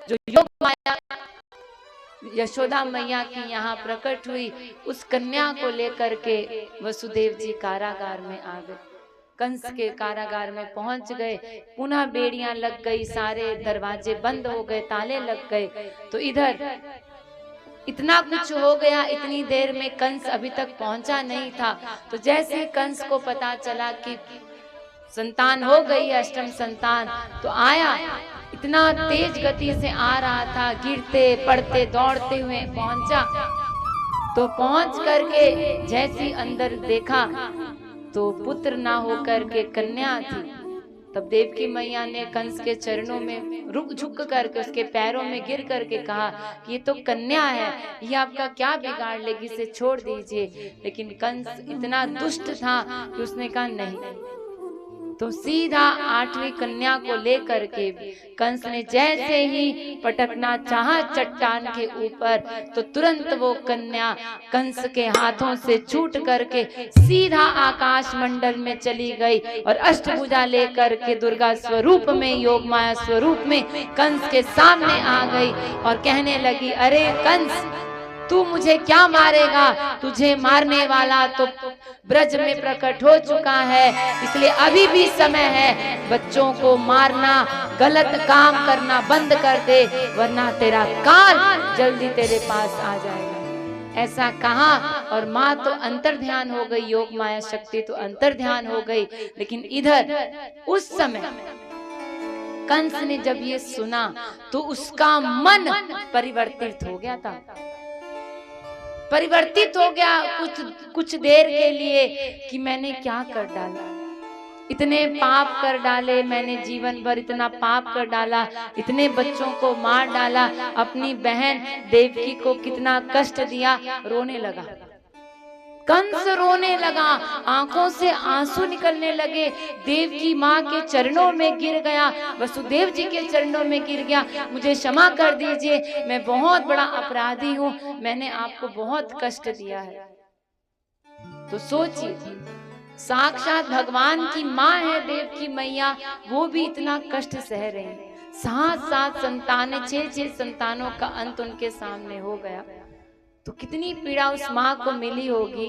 जो योग माया यशोदा मैया की यहाँ प्रकट हुई, उस कन्या को लेकर के वसुदेव जी कारागार में आ गए। कंस के कारागार में पहुंच गए, पुनः बेड़ियां लग गई, सारे दरवाजे बंद हो गए, ताले लग गए। तो इधर इतना कुछ हो गया, इतनी देर में कंस अभी तक पहुंचा नहीं था। तो जैसे कंस को पता चला कि संतान हो गई, अष्टम संतान, तो आया, इतना तेज गति से आ रहा था, गिरते पड़ते दौड़ते हुए पहुंचा। तो पहुंच करके जैसी अंदर देखा तो पुत्र ना होकर के कन्या थी। तब देवकी मैया ने कंस के चरणों में रुक झुक करके उसके पैरों में गिर करके कहा कि ये तो कन्या है, ये आपका क्या बिगाड़ लेगी, इसे छोड़ दीजिए। लेकिन कंस इतना दुष्ट था कि उसने कहा नहीं। तो सीधा 8वीं कन्या को लेकर के कंस ने जैसे ही पटकना चाहा चट्टान के ऊपर, तो तुरंत वो कन्या कंस के हाथों से छूट करके सीधा आकाश मंडल में चली गई और अष्टभुजा लेकर के दुर्गा स्वरूप में, योग माया स्वरूप में कंस के सामने आ गई और कहने लगी, अरे कंस, तू मुझे क्या मारेगा? तुझे मारने वाला तो ब्रज में प्रकट हो चुका है, इसलिए अभी भी समय है। बच्चों को मारना, गलत काम करना बंद कर दे, वरना तेरा काल जल्दी तेरे पास आ जाएगा। ऐसा कहा और माँ तो अंतर ध्यान हो गई, योग माया शक्ति तो अंतर ध्यान हो गई। लेकिन इधर उस समय कंस ने जब ये सुना तो उसका मन परिवर्तित हो गया था, परिवर्तित हो गया कुछ देर के लिए कि मैंने क्या कर डाला, इतने पाप कर डाले मैंने, जीवन भर इतना पाप कर डाला, इतने बच्चों को मार डाला, अपनी बहन देवकी को कितना कष्ट दिया। रोने लगा कंस, रोने लगा, आंखों से आंसू निकलने लगे, देव की माँ के चरणों में गिर गया, वसुदेव जी के चरणों में गिर गया, मुझे क्षमा कर दीजिए, मैं बहुत बड़ा अपराधी हूँ, मैंने आपको बहुत कष्ट दिया है। तो सोचिए, साक्षात भगवान की माँ है देव की मैया, वो भी इतना कष्ट सह रही है। 7 संतानें, 6 संतानों का अंत उनके सामने हो गया, तो कितनी पीड़ा उस माँ को मिली होगी।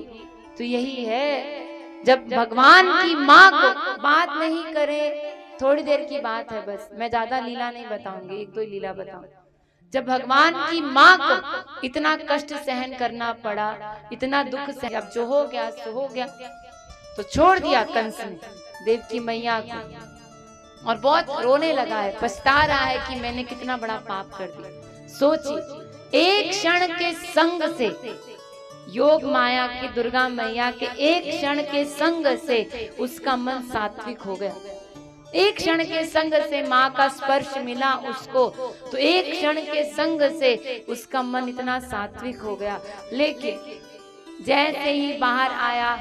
तो यही है, जब भगवान की माँ को बात नहीं करे, थोड़ी देर की बात है बस, मैं ज्यादा लीला नहीं बताऊंगी, 1-2 लीला बताऊं। जब भगवान की माँ को इतना कष्ट सहन करना पड़ा, इतना दुख सहन, अब जो हो गया सो हो गया, तो छोड़ दिया कंस ने देव की मैया को और बहुत रोने लगा है, पछता रहा है कि मैंने कितना बड़ा पाप कर दिया। सोचिए, एक क्षण के संग से, योग माया की दुर्गा मैया के एक क्षण के संग से उसका मन सात्विक हो गया। एक क्षण के संग से माँ का स्पर्श मिला उसको, तो एक क्षण के संग से उसका मन इतना सात्विक हो गया। लेकिन जैसे ही बाहर आया